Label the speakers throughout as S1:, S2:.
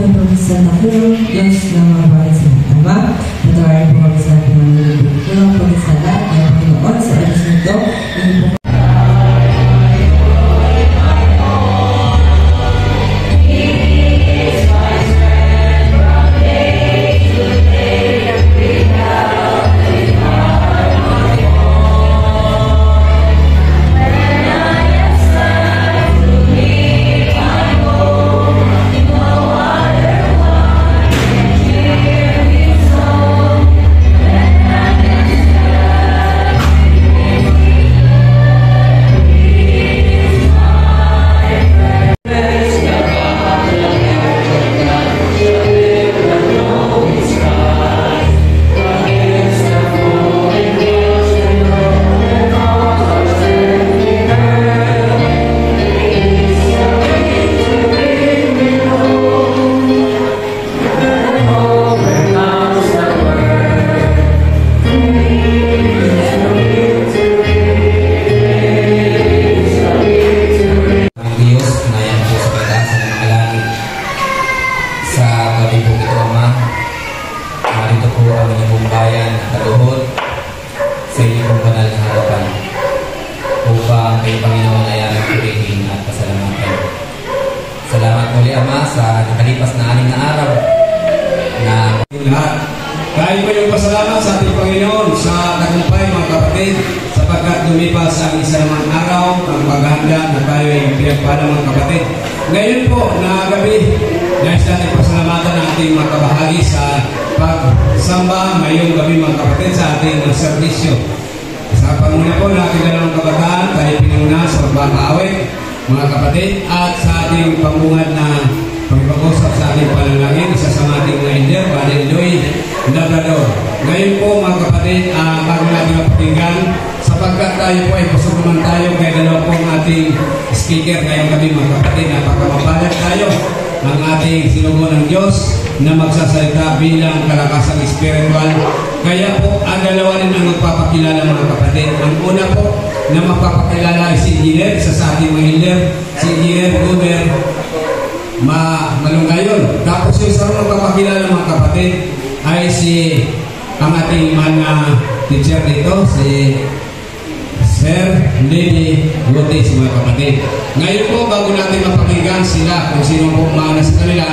S1: pong pagkasal na kulong, Diyos ng mga bagay sa mga Ama, patawarin po kami sa ating mga nilibig kulong pagkasala ng Panginoon sa oras nito,
S2: Tayo po yung pasalamat sa ating Panginoon sa tagumpay mga kapatid sapagkat lumipas ang isa namang araw ng paghahanda na tayo ay pinagpala mga kapatid. Ngayon po na gabi, nais natin pasalamatan ang ating mga kabahagi sa pagsamba ngayong gabi mga kapatid sa ating serbisyo. Sa panguna po na ating dalawang kabataan, tayo pinuna sa pagbabaawit mga kapatid at sa ating pambungad na pagpag-usap sa ating panalangin, isa sa ating mga elder, Padre Lloyd Labrador. Ngayon po mga kapatid, bago natin mapakinggan, sapagkat tayo po ay pusok naman tayo, kaya dalawa po ang ating speaker ngayong gabi mga kapatid, napakamabalag tayo ang ating sinugo ng Diyos na magsasalita bilang kalakasang spiritual. Kaya po, ang dalawa rin ang magpapakilala mga kapatid. Ang una po na magpapakilala ay si Engineer, isa sa ating mga elder, si Engineer Guber Malunggayon. Tapos yung isa rin magpapakilala mga kapatid ay si ang ating mga teacher dito, si Sir Lily Butis mga kapatid. Ngayon po, bago natin mapakinggan sila kung sino po mauna sa kanila,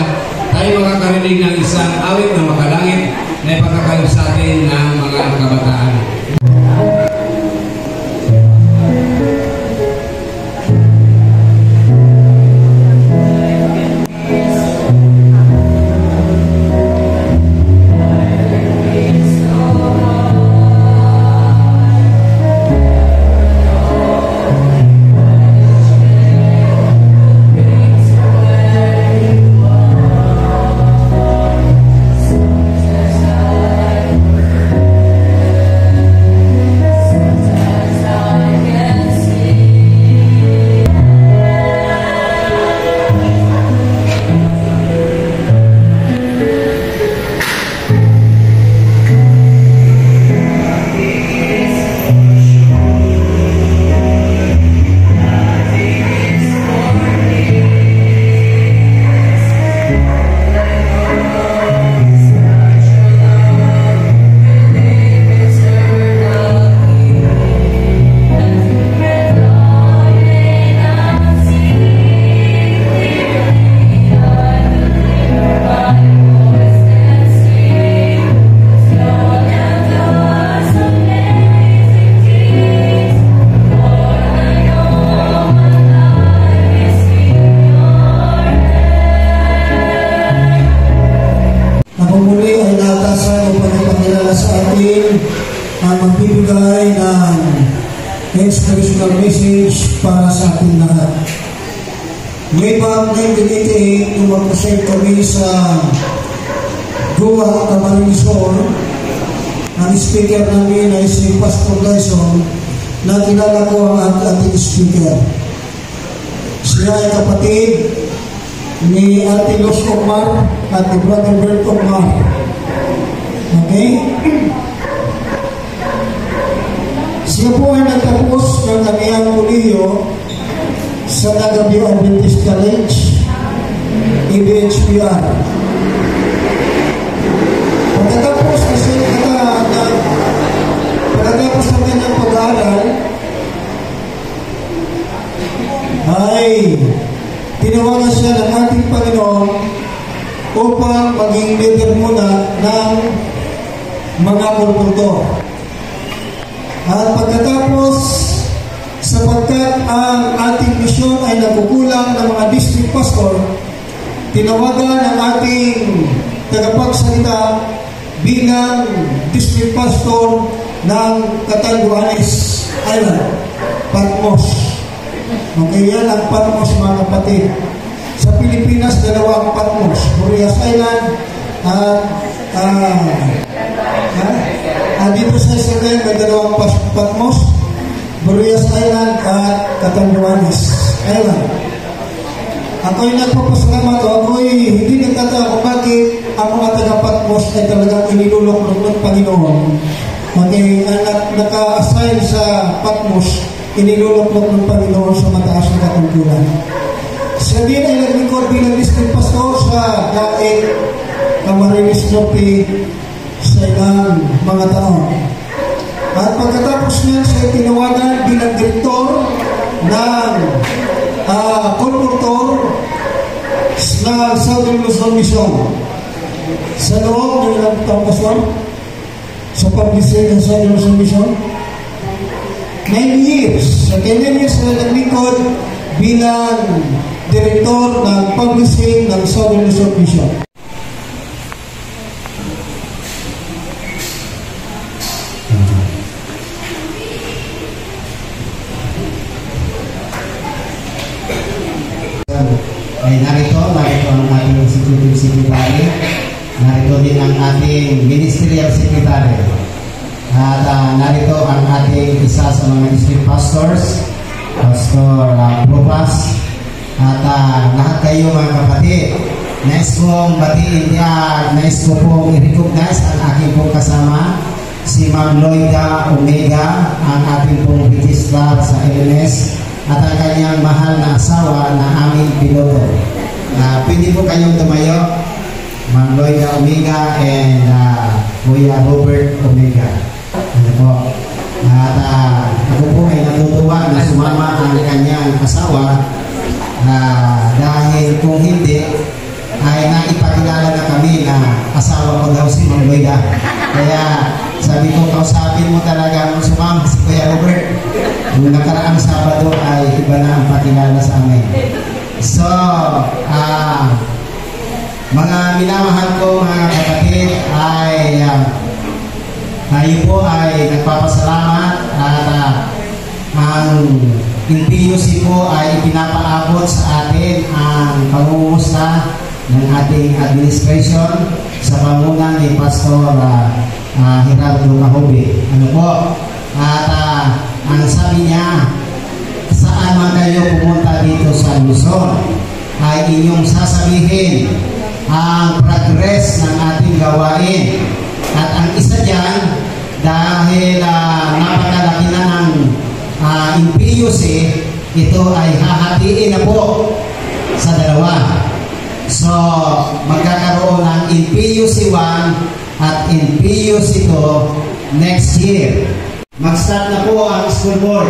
S2: tayo makakarinig ng isang awit na makalangit na ipagkakayo sa atin ng mga kabataan. Magbibigay ng inspirational message para sa ating lahat. Way back 1988, nung mag-present kami sa Goa, Camarines-Hall, ang speaker namin ay si Pastor Dyson, nakilala ko ang ating speaker. Siya ay kapatid ni Ate Luz Omar at ni Brother Bert Omar. Okay? Siya po ay nagtapos ng kaniyang kolehiyo sa Nagabio Adventist College
S3: EBHPR. Pagkatapos ng kanyang pag-aaral, ay tinawagan siya ng ating Panginoon upang maging leader muna ng mga kulturto. At pagkatapos, sapagkat ang ating misyon ay nagkukulang ng mga district pastor, tinawagan ng ating tagapagsalita bilang district pastor ng Catanduanes Island, Patmos. Okay, yan ang Patmos, mga kapatid. Sa Pilipinas, dalawang Patmos, Burias Island at dito sa Israel may dalawang Patmos, Burias Island at Catanduanes Island. Ako'y nagpapasalamat o ako'y hindi nagtataka kung bakit ang mga taga-Patmos ay talagang inilulok ng Panginoon. Okay, naka-assign sa Patmos, inilulok ng Panginoon sa mataas na katungkulan. Siya din ay naglingkod bilang district pastor sa Daig, Camarines Norte sa ilang mga taon. At pagkatapos niya, siya tinawagan bilang direktor ng konstruktor ng Southern Luzon Mission. Sa loob ng ilang taong pastor, sa publicity ng Southern Luzon Mission, 9 years. Sa 10 years na naglingkod bilang direktor ng publishing ng Southern Luzon Mission.
S4: Ay narito ang ating executive secretary, narito din ang ating ministerial secretary, at narito ang ating isa sa mga district pastors, Pastor Propas, at lahat kayo mga kapatid. Nais kong batiin niya, nais ko pong i-recognize ang aking pong kasama, si Ma'am Loida Omega, ang ating pong registrar sa LMS, at ang kanyang mahal na asawa na aming piloto. Pwede po kayong tumayo, Ma'am Loida Omega and Kuya Robert Omega. Ano po? At ako po ay natutuwa na sumama ang kanyang asawa, dahil kung hindi ay naipakilala na kami na asawa ko daw si Ma'am Loida. Kaya sabi ko, kausapin mo talaga ang sumama si Kuya Robert. Yung nakaraang Sabado ay iba na ang pakilala sa amin. So, mga minamahal ko mga kapatid, ay tayo po ay nagpapasalamat at ang LPUC po ay pinapaabot sa atin ang pangungumusta ng ating administration sa pamunan ni Pastor Gerardo Cahobe. Ano po? At ang sabi niya, saan man kayo pumunta dito sa Luzon, ay inyong sasabihin ang progress ng ating gawain. At ang isa dyan, dahil napakalaki na ng LPUC, ito ay hahatiin na po sa dalawa. So, magkakaroon ng LPUC 1 at LPUC 2 next year. Mag-start na po ang school board.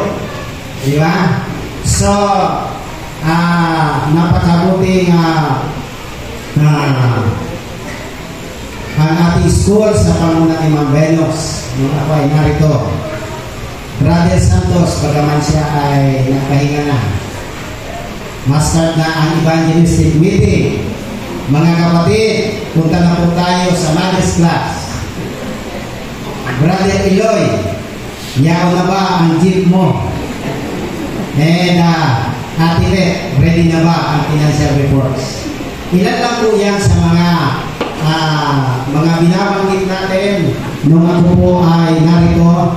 S4: Di ba? So, napakabuting ang ating school sa panguna ni Ma'am Venus. Nung ako ay narito. Brother Santos, bagaman siya ay nagpahinga na. Ma-start na ang evangelistic meeting. Mga kapatid, punta na po tayo sa Mother's Class. Brother Eloy, yaw na ba ang jeep mo? And Ate Beth, ready na ba ang financial reports? Ilan lang po yan sa mga binabanggit natin nung ako po ay narito.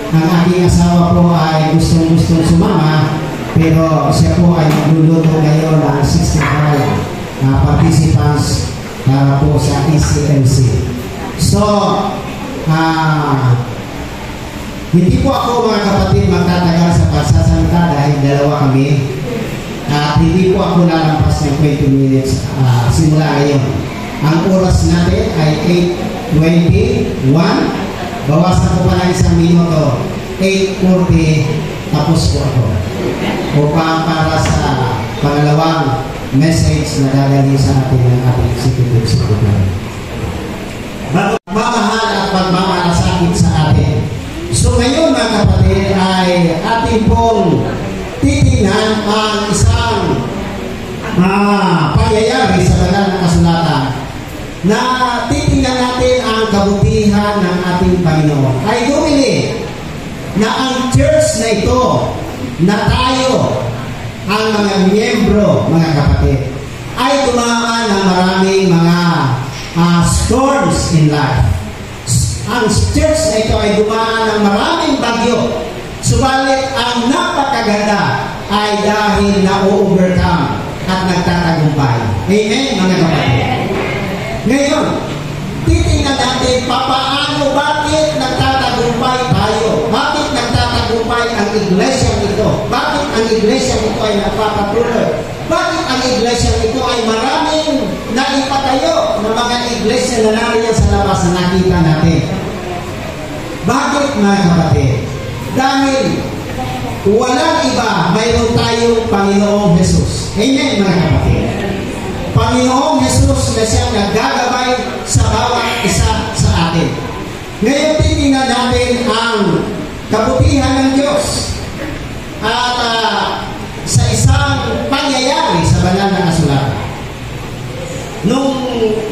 S4: Ang aking asawa po ay gustong sumama, pero siya po ay magluluto ngayon ng 65 participants po sa ECMC. So, hindi po ako mga kapatid magtatagal sa pagsasalita dahil dalawa kami. At hindi po ako lalampas ng 20 minutes simula ngayon. Ang oras natin ay 8:21. Bawasan ko pa ng isang minuto. 8:40, tapos po ako. Upang para sa pangalawang message na dadalhin sa atin ng ating executive secretary. Magmamahal at pagmamalasakit sa atin. So ngayon mga kapatid ay ating pong titingnan ang isang pangyayari sa banal na kasulatan na titingnan natin ang kabutihan ng ating Panginoon. I do believe na ang church na ito, na tayo, ang mga miyembro, mga kapatid, ay dumaan ng maraming mga storms in life. Ang church na ito ay dumaan ng maraming bagyo. Subalit, ang napakaganda ay dahil na-overcome at nagtatagumpay. Amen, mga kapatid. Ngayon, titingnan natin papaano, bakit nagtatagumpay tayo? Bakit nagtatagumpay ang iglesia nito? Bakit ang iglesia nito ay napapatuloy? Bakit ang iglesia nito ay maraming naipatayo ng mga iglesia na nariyan sa labas na nakita natin? Bakit, mga kapatid? Dahil walang iba, mayroon tayong Panginoong Jesus. Amen, mga kapatid. Panginoong Jesus na siyang naggagabay sa bawat isa sa atin. Ngayon, titingnan natin ang kabutihan ng Diyos at sa isang pangyayari sa banal na kasulatan. Nung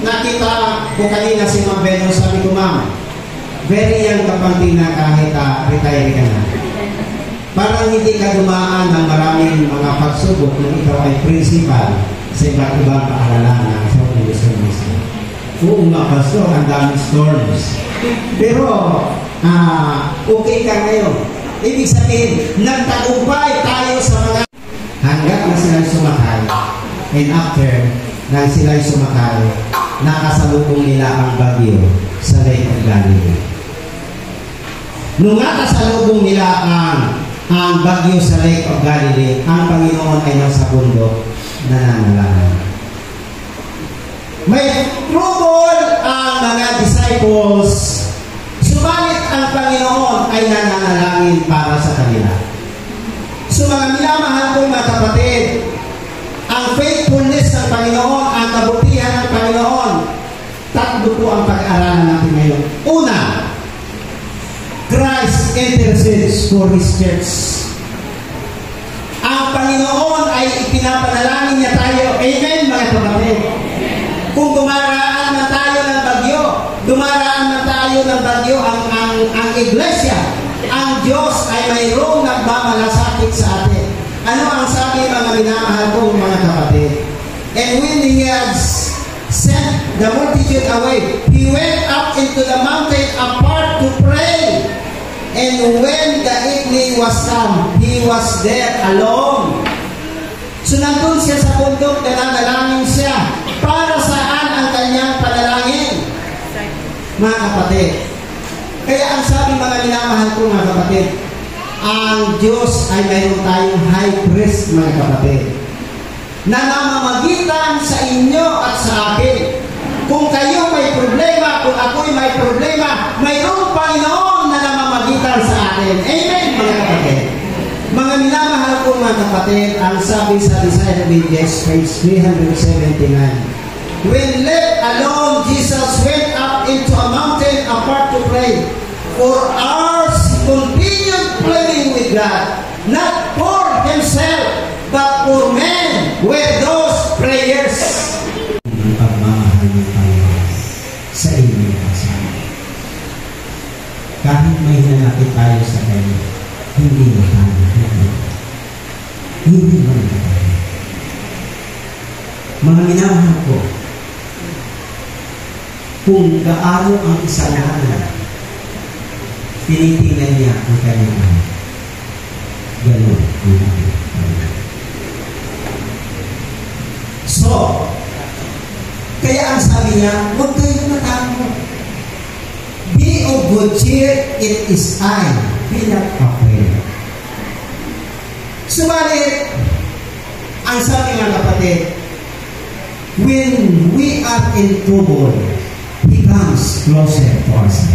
S4: nakita ko kanina si Ma'am Beno, sabi ko, Ma'am, very young ka pang na kahit retire ka na. Parang hindi ka dumaan ng maraming mga pagsubok nung ikaw ay principal sa iba't ibang paaralan ng South Luzon mismo. Oo nga, Pastor, ang daming storms. Pero, okay ka ngayon. Ibig sabihin, nagtagumpay tayo sa mga hanggat na sila'y sumakay. And after, nang sila'y sumakay, nakasalubong nila ang bagyo sa Lake of Galilee. Nung nakasalubong nila ang bagyo sa Lake of Galilee, ang Panginoon ay nasa bundok nananalangin. May trouble ang mga disciples, subalit ang Panginoon ay nananalangin para sa kanila. So mga minamahal kong mga kapatid, ang faithfulness ng Panginoon, ang kabutihan ng Panginoon, tatlo po ang pag-aaralan natin ngayon. Una, Christ intercedes for His church. Ang Panginoon ay ipinapanalangin niya tayo. Amen, mga kapatid. Kung dumaraan na tayo ng bagyo, ang iglesia, ang Diyos ay mayroong nagmamalasakit sa atin. Ano ang sabi mga minamahal kong mga kapatid? And when He has sent the multitude away, He went up into the mountain apart to pray. And when the evening was come, He was there alone. So nandun siya sa bundok, nananalangin siya. Para saan ang kanyang panalangin? Mga kapatid. Kaya ang sabi mga minamahal ko mga kapatid, ang Diyos ay mayroon tayong high priest mga kapatid, na namamagitan sa inyo at sa akin. Kung kayo may problema, kung ako'y may problema, mayroong Panginoon na namamagitan sa atin. Amen, mga kapatid. Mga minamahal ko mga kapatid, ang sabi sa Desire of Ages, page 379, when left alone, Jesus went up into a mountain apart to pray. For hours He continued praying with God, not for Himself, but for men, with those prayers. Ang pagmamahal ng Panginoon sa inyo kasama. Kahit may hinanapit tayo sa Kanya, hindi na tayo. Hindi mo na tayo. Mga minamahal ko, kung gaano ang isalanan, tinitingnan niya ang kanyang anak. Ganun ang anak. So, kaya ang sabi niya, huwag kayo matakot. Be of good cheer, it is I. Be not afraid. Subalit, ang sabi ng kapatid, when we are in trouble, He comes closer to us.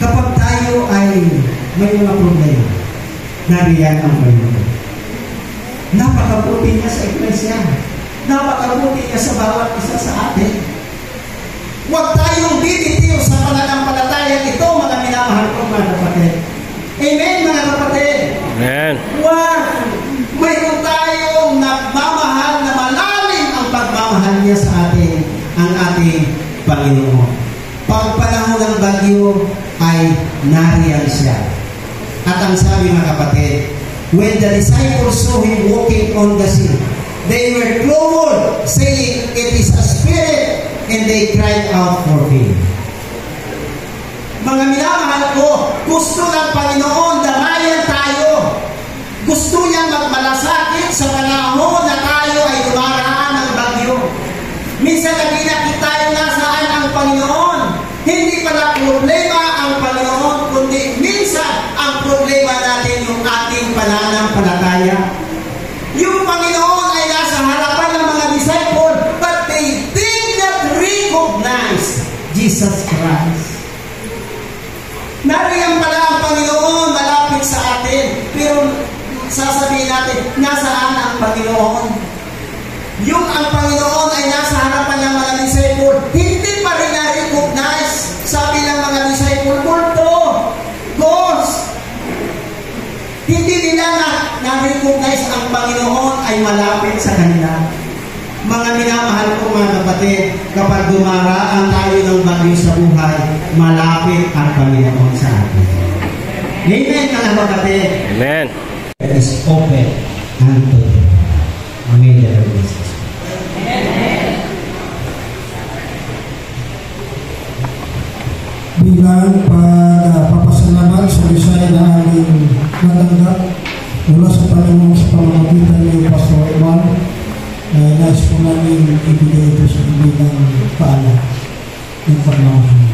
S4: Kapag tayo ay may mga problema, nariyan ang Panginoon. Napakabuti niya sa iglesia. Napakabuti niya sa bawat isa sa atin. Huwag tayong bibitiw sa pananampalataya ito, mga minamahal ko, mga kapatid. Amen, mga kapatid.
S5: Amen.
S4: Huwag mayroon tayong nagmamahal na malalim ang pagmamahal niya sa atin, ang ating Panginoon. Pag panahon ng bagyo ay nariyan siya. At ang sabi, mga kapatid, when the disciples saw Him walking on the sea, they were troubled, saying, "It is a spirit," and they cried out for Him. Mga minamahal ko, gusto ng Panginoon damayan tayo. Gusto niya magmalasakit sa panahon na tayo ay dumaraan ng bagyo. Minsan naginakit tayo nasaan ang Panginoon. Hindi pala problema ang Panginoon, kundi minsan ang problema natin yung ating pananampalataya. Yung Panginoon ay nasa harapan ng mga disciple, but they did not recognize Jesus Christ. Nariyan pala ang Panginoon malapit sa atin, pero sasabihin natin, nasaan ang Panginoon? Yung ang Panginoon ay nasa harapan ng mga disciple, hindi pa rin na-recognize. Sabi ng mga disciple, "Multo, ghost." Hindi nila na-recognize ang Panginoon ay malapit sa kanila. Mga minamahal ko, mga kapatid, kapag dumaraan tayo ng bagyo sa buhay, malapit ang Panginoon sa atin. Amen, mga kapatid.
S5: Amen.
S4: It is open unto you. Amen.
S3: Bilang pagpapasalamat sa Bisaya na aming natanggap mula sa Panginoon sa pamamagitan ni Pastor Juan, nais po namin ibigay ito sa ibigang paalam ng pagmamahal.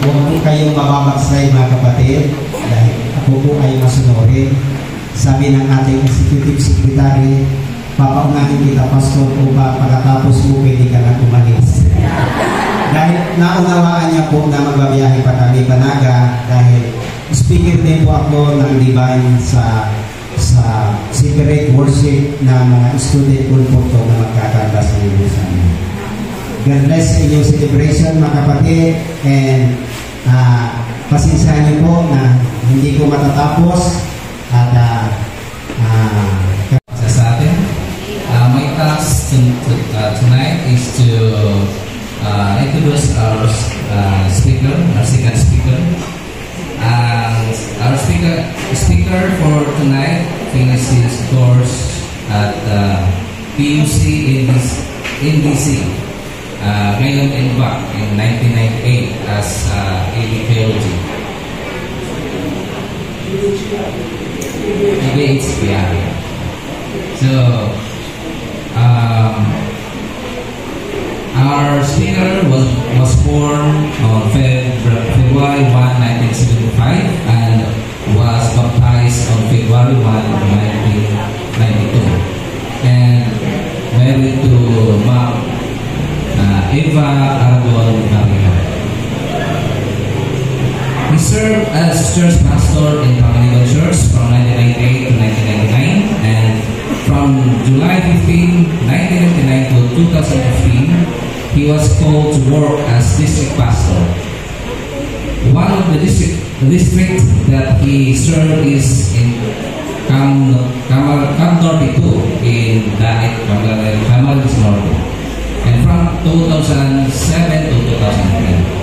S4: Huwag po kayong mababagsay, mga kapatid, dahil ako po ay masunurin. Sabi ng ating executive secretary, papaunahin kita, Pastor, upang pagkatapos mo pwede ka na umalis. Dahil naunawaan niya po na magbabiyahe pa kami Panaga, dahil speaker din po ako ng divine sa secret worship na mga student po to na magkakarga sa iyo sa amin. God bless sa inyong celebration, mga kapatid, and pasensyahan niyo po na hindi ko matatapos at
S6: sa atin. My task tonight is to introduce our speaker, our second speaker. Our speaker for tonight finished his course at PUC in DC. Ngayon in back in 1998 as AD Theology. So, our speaker was born on February 1, 1975 and was baptized on February 1, 1992 and married to Ma'am Eva Aragón Marino. He served as church pastor in Pangilinan Church from 1998 to 1999, and from July 15, 1999 to 2015, he was called to work as district pastor. One of the district that he served is in Camnorte 2 in Daet, Camarines Norte, and from 2007 to 2010.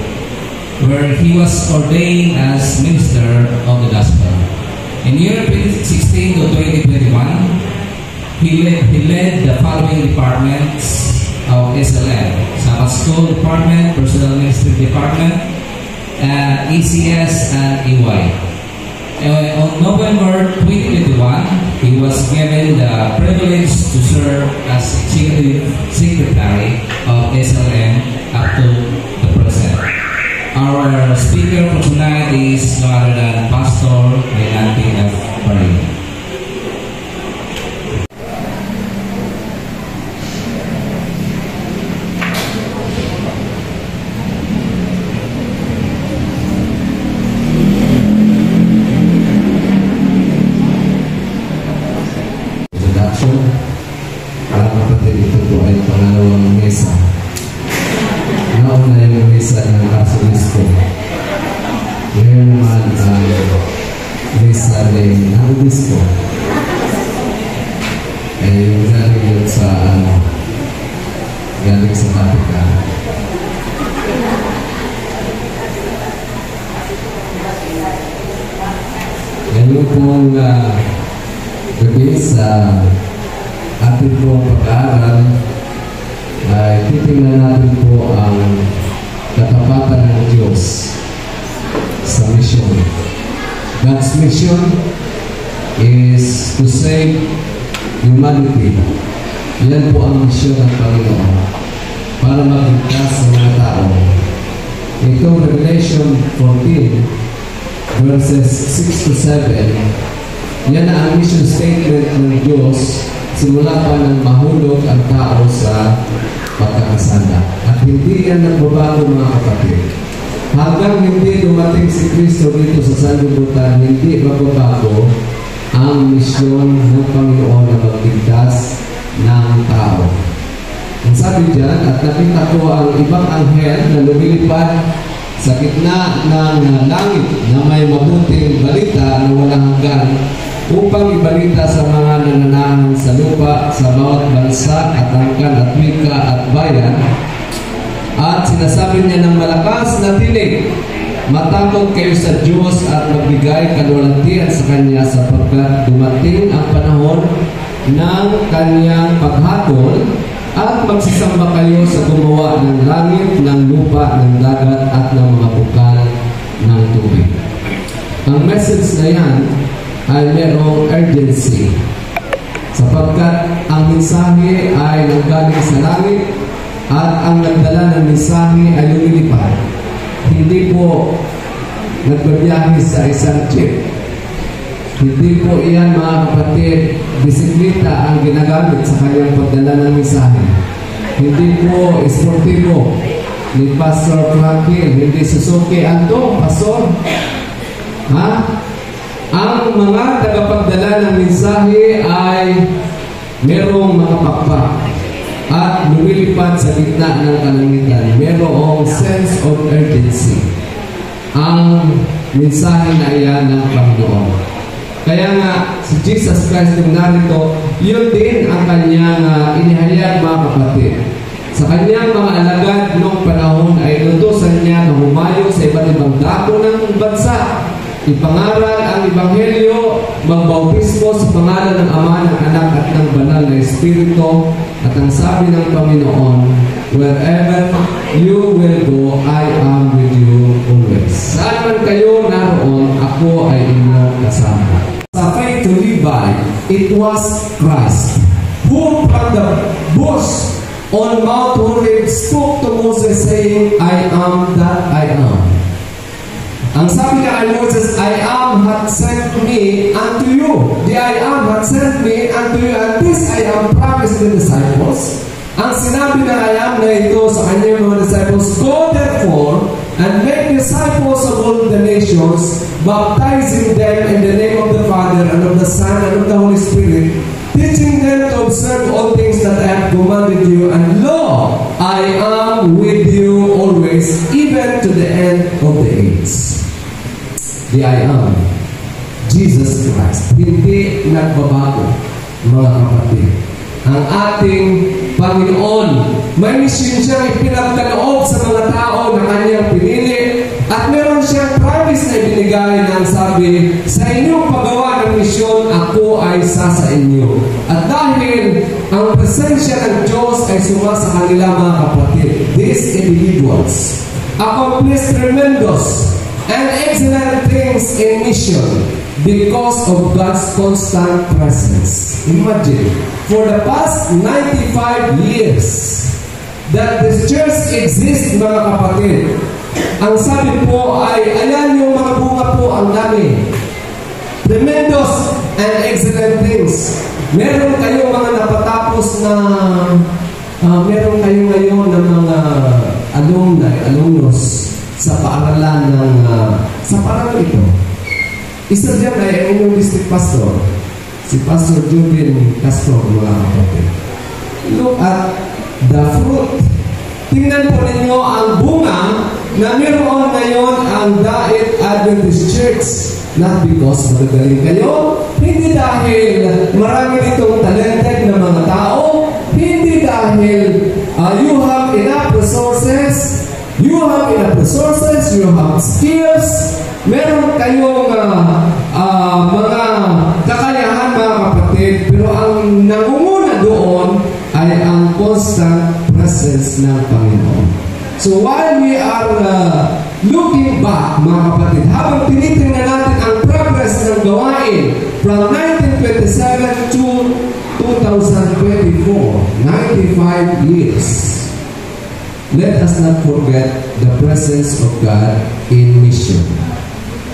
S6: Where he was ordained as minister of the gospel. In year 2016 to 2021, he led the following departments of SLM: Sabbath School Department, Personal Ministry Department, ECS, and EY. On November 2021, he was given the privilege to serve as Executive Secretary of SLM up to the present. Our speaker for tonight is no other than Pastor Renati F. Parin.
S5: Para kapatid, ito po ay pangalawang mesa. Nauna yung mesa ng Arsobispo. Ngayon naman ang mesa ng Arsobispo. Ay yung galing yun sa galing sa Vatican. Ngayon pong gabi sa ating pong pag-aaral ay titingnan natin po ang katapatan ng Diyos sa mission. God's mission is to save humanity. Yan po ang mission ng Panginoon para magligtas sa mga tao. Ito, Revelation 14 verses 6 to 7, yan na ang mission statement ng Diyos simula pa ng mahulog ang tao sa pagkakasala. At hindi yan nagbabago, mga kapatid. Hanggang hindi dumating si Kristo dito sa sanlibutan, hindi magbabago ang misyon ng Panginoon na magligtas ng tao. Ang sabi dyan, at nakita ko ang ibang anghel na lumilipad sa gitna ng langit na may mabuting balita na walang hanggan upang ibalita sa mga nananahan sa lupa, sa bawat bansa at angkan at wika at bayan. At sinasabi niya ng malakas na tinig, matakot kayo sa Diyos at magbigay kalwalhatian sa Kanya sapagkat dumating ang panahon ng Kanyang paghatol at magsisamba kayo sa gumawa ng langit, ng lupa, ng dagat at ng mga bukal ng tubig. Ang message na yan ay merong urgency sapagkat ang mensahe ay nanggaling sa langit at ang nagdala ng mensahe ay lumilipad. Hindi po nagbabiyahe sa isang jeep. Hindi po iyan, mga kapatid, bisikleta ang ginagamit sa kanyang pagdala ng mensahe. Hindi po esportibo ni Pastor Frankie, hindi Suzuki. Ando, Pastor? Ha? Ang mga tagapagdala ng mensahe ay merong mga pakpak at lumilipad sa gitna ng kalangitan. Merong sense of urgency ang mensahe na iyan ng Panginoon. Kaya nga, si Jesus Christ yung narito, yun din ang kanyang inihayag, mga kapatid. Sa kanyang mga alagad noong panahon ay inutusan niya na humayo sa iba't ibang dako ng bansa, ipangaral ang Ebanghelyo, magbautismo sa pangalan ng Ama, ng Anak at ng Banal na Espiritu. At ang sabi ng Panginoon, wherever you will go, I am with you always. Saan man kayo naroon, ako ay inyong kasama. Sa faith to live by, it was Christ who from the bush on Mount Horeb spoke to Moses saying, I am that I am. Ang sabi niya kay Moses, I am hath sent me unto you. The I am hath sent me unto you, and this I am promised the disciples. Ang sinabi na I am na ito sa kanyang mga disciples, go therefore and make disciples of all the nations, baptizing them in the name of the Father and of the Son and of the Holy Spirit, teaching them to observe all things that I have commanded you, and lo, I am with you always, even to the end of the age. The I am, Jesus Christ, hindi nagbabago, mga kapatid. Ang ating Panginoon, may mission siyang ipinagkaloob sa mga tao na kanyang pinili, at meron siyang promise na ibinigay na sabi, sa inyong paggawa ng misyon, ako ay sa inyo. At dahil ang presensya ng Diyos ay suma sa kanila, mga kapatid, these individuals accomplished tremendous and excellent things in mission. because of God's constant presence. Imagine, for the past 95 years that the church exists, mga kapatid, ang sabi po ay, ayan yung mga bunga po ang dami. Tremendous and excellent things. Meron kayong mga napatapos na meron kayo ngayon ng mga alumnus sa paaralan ng sa paaralan ito. Isa dyan ay ang inyong district pastor, si Pastor Jubin Castro, mga kapatid. Look at the fruit. Tingnan po ninyo ang bunga na meron ngayon ang Dait Adventist Church. Not because magagaling kayo, hindi dahil marami ditong talented na mga tao, hindi dahil you have enough resources, you have skills, meron kayong mga kakayahan, mga kapatid, pero ang nangunguna doon ay ang constant presence ng Panginoon. So while we are looking back, mga kapatid, habang tinitingnan natin ang progress ng gawain from 1927 to 2024, 95 years, let us not forget the presence of God in mission.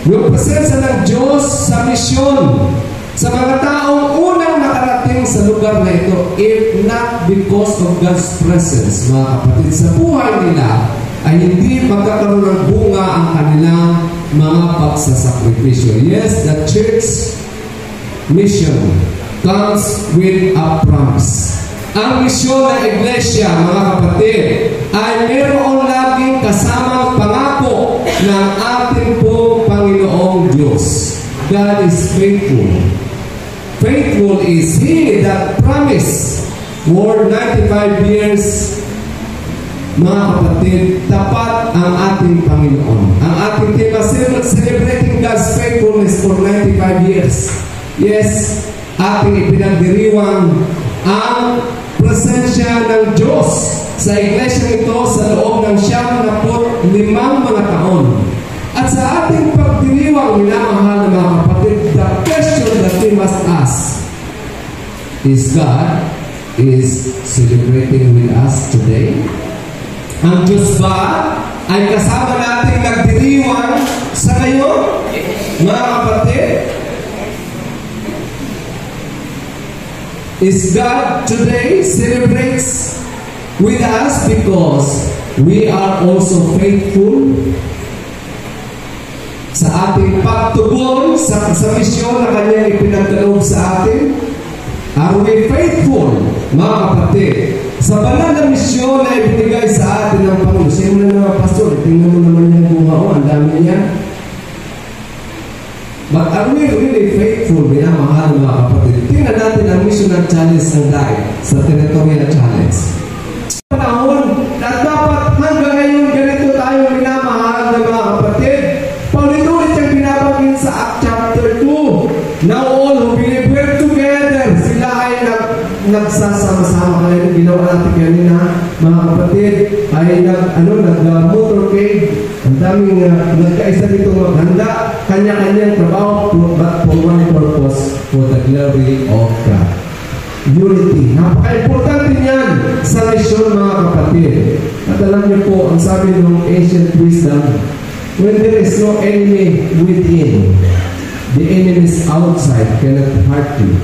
S5: Yung presensya ng Diyos sa misyon, sa mga taong unang nakarating sa lugar na ito, if not because of God's presence, mga kapatid, sa buhay nila, ay hindi magkakaroon ng bunga ang kanilang mga pagsasakripisyo. Yes, the church mission comes with a promise. Ang misyon ng iglesia, mga kapatid, ay mayroon laging kasamang pangako ng ating pong Panginoong Diyos. God is faithful. Faithful is He that promised for 95 years. Mga kapatid, tapat ang ating Panginoon. Ang ating tema, celebrating God's faithfulness for 95 years. Yes, ating ipinagdiriwang ang presensya ng Diyos sa iglesia ito sa loob ng 75 mga taon. At sa ating pagdiriwang, minamahal na mga kapatid, the question that we must ask is, God is celebrating with us today? Ang Diyos ba ay kasama nating nagdiriwang sa ngayon, mga kapatid? Is God today celebrates with us because we are also faithful sa ating pagtugon sa misyon na Kanyang ipinagkaloob sa atin? Are we faithful, mga kapatid, sa banal na misyon na ibinigay sa atin ng Panginoon? Sino na naman, Pastor? Tingnan mo naman yung bunga o, ang dami niya. But are we really faithful, minamahal, mga kapatid? Tingnan natin ang missional challenge ng Dait sa territorial challenge. Panahon na dapat hanggang ngayon ganito tayo minamahal na mga kapatid. Paulit-ulit yung binabanggit sa Acts chapter 2. Now all who believe were together. Sila ay nagsasama-sama. Kaya yung ginawa natin kanina, mga kapatid, ay nag-motorcade. Ang daming nagkaisa dito maghanda. Kanya-kanyang trabaho, but for one purpose, for the glory of God. Unity. Napaka-importante niyan sa mission, mga kapatid. At alam niyo po, ang sabi ng ancient wisdom, when there is no enemy within, the enemies outside cannot hurt you.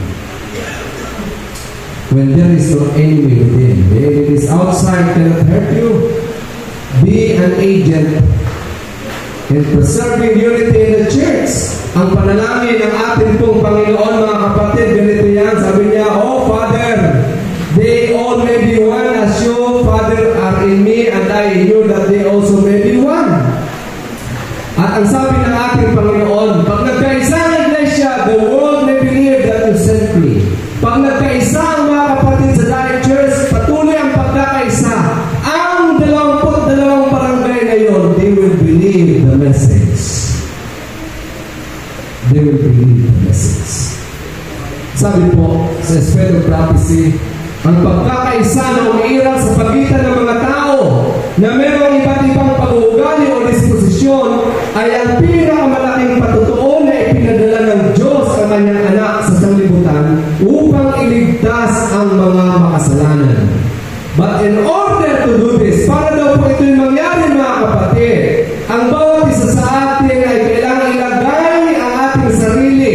S5: When there is no enemy within, the enemies outside cannot hurt you. Be an agent in preserving unity in the church. Ang panalangin ng ating pong Panginoon, mga kapatid, ganito yan. Sabi niya, Oh Father, they all may be one as you, Father, are in me, and I in you, that they also may be one. At ang sabi ng ating Panginoon, pag nagkaisa ang iglesia, the world may believe that you sent me. Pag nagkaisa ang mga kapatid sa Dait Church, patuloy ang pagkakaisa. Ang 22 barangay ngayon, they will believe the message. They will believe the message. Sabi po sa Spirit of Prophecy, ang pagkakaisa order to do this, para daw po ito'y mangyari mga kapatid, ang bawat isa sa atin ay kailangan ilagay ang ating sarili,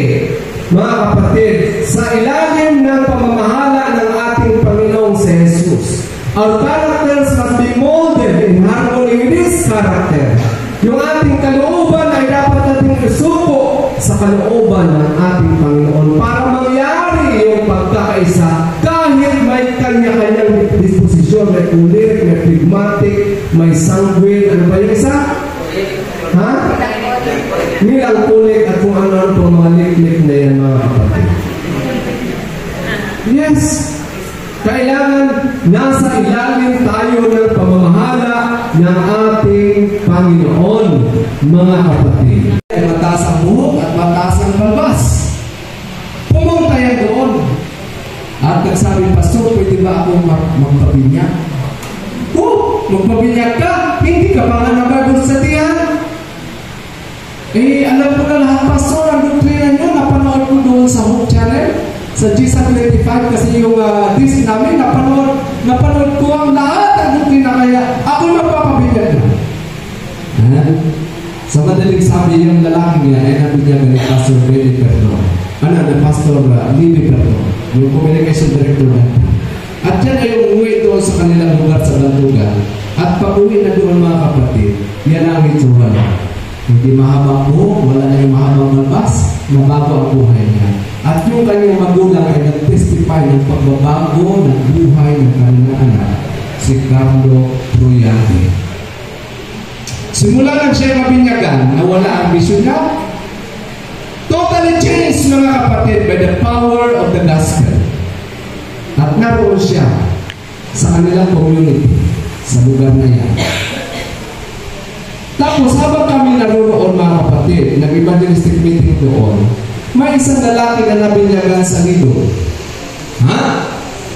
S5: mga kapatid, sa ilalim ng pamamahala ng ating Panginoong si Jesus. Our characters must be molded in harmony with His character. Yung ating kalooban ay dapat natin isuko sa kalooban ng ating Panginoon para mangyari yung pagkakaisa kahit may kanya-kanyang disposisyon, may kulit, may phlegmatic, may sanguine, ano ba yung isa? Ha? Nilang kulit at kung ano-ano po mga lik-lik na yan mga kapatid. Yes! Kailangan nasa ilalim tayo ng pamamahala ng ating Panginoon, mga kapatid. Mataas ang buhok at mataas ang balbas. Pumunta yan doon. At nagsabi, Pastor, pwede ba akong magpabinyag? Magpabinyag ka? Hindi ka pa nga nabagod sa tiyan? Alam ko na lahat, Pastor, ang doktrina nyo, napanood ko doon sa Hope Channel. Sa G75 kasi yung disc namin, napanood ko ang lahat ang doktrina, kaya ako magpapabinyag na. Sa madaling sabi, yung lalaki niya ay nabinyagan ni Pastor Benny Perno. Pastor Libby Perno, yung communication director natin. At yan ay umuwi doon sa kanilang lugar sa Bantugan. At pag-uwi na doon mga kapatid, yan ang itsura. Hindi mahabang buhok, wala na yung mahabang balbas, mabago ang buhay niya. At yung kanyang magulang ay nag-testify ng pagbabago ng buhay ng kanyang anak, si Carlo Troyani. Simula lang siya mabinyagan na wala ang vision niya. Totally changed mga kapatid by the power of the gospel. At naroon siya sa kanilang community, sa lugar na yan. Tapos habang kami naroon mga kapatid, nag-evangelistic meeting doon, may isang lalaki na nabinyagan sa Lido.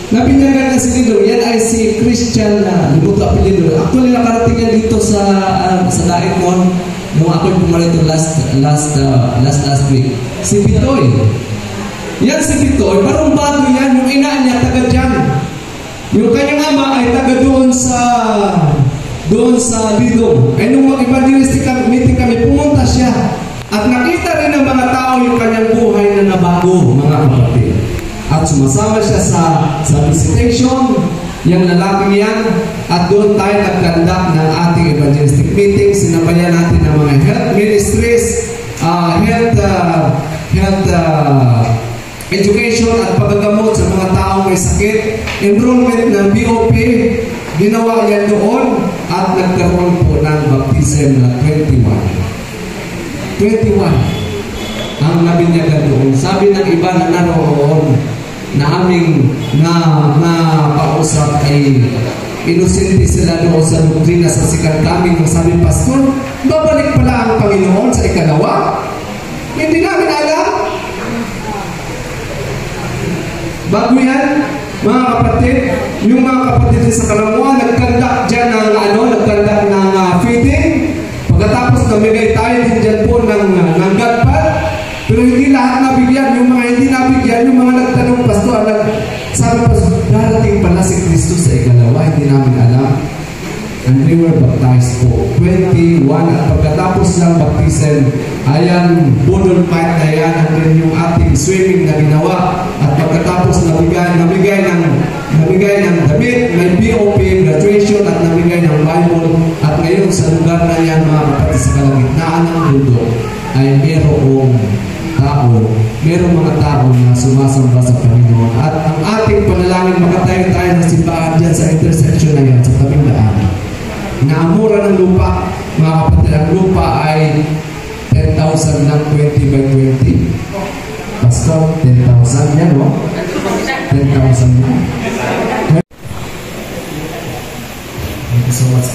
S5: Nabinyagan na si Lido. Yan ay si Christian na limuto apelido. Actually, nakarating yan dito sa Daig Mon nung ako'y pumarito last week. Si Pitoy. Yan si Pitoy. Parang bago yan. Yung ina niya, taga dyan. Yung kanyang ama ay taga doon sa Lido. Ay nung mag-evangelistic meeting kami, pumunta siya. At nakita rin ng mga tao yung kanyang buhay na nabago, mga kapatid. At sumasama siya sa visitation, yung lalaking yan, at doon tayo nagkandak ng ating evangelistic meeting. Sinabayan natin ng mga health ministries, health education at paggagamot sa mga taong may sakit, enrollment ng BOP, ginawa yan doon, at nagkaroon po ng baptism na 21 ang nabinyagan doon. Sabi ng iba na naroon na aming pausap ay inosente sila doon sa doktrina sa sikat kami. Nung sabi, Pastor, babalik pala ang Panginoon sa ikalawa? Hindi namin alam. Bago yan, mga kapatid, yung mga kapatid sa Kalamuan, nagkandak dyan nagkandak ng feeding. Pagkatapos namigay tayo din dyan po ng Godpad, pero hindi lahat nabigyan. Yung mga hindi nabigyan, yung mga nagtanong, Pastor, sabi Pastor, darating pala si Kristo sa ikalawa, hindi namin alam. And we were baptized po. 21, at pagkatapos ng baptism, ayan, budol fight na yan, and yung ating swimming na ginawa, at pagkatapos namigay ng damit, may BOP, graduation, at namigay ng Bible, at ngayon sa lugar na yan, mga kapatid, sa kalagitnaan ng mundo, ay merong mga tao na sumasamba sa Panginoon. At ang ating panalangin, makatayo tayo ng simbahan dyan sa intersection na yan, sa tabing daan. Naamura ng lupa, mga kapatid, ang lupa ay 10,000 lang, 20 by 20. Pastor, 10,000 yan, no? 10,000 lang. Thank you so much,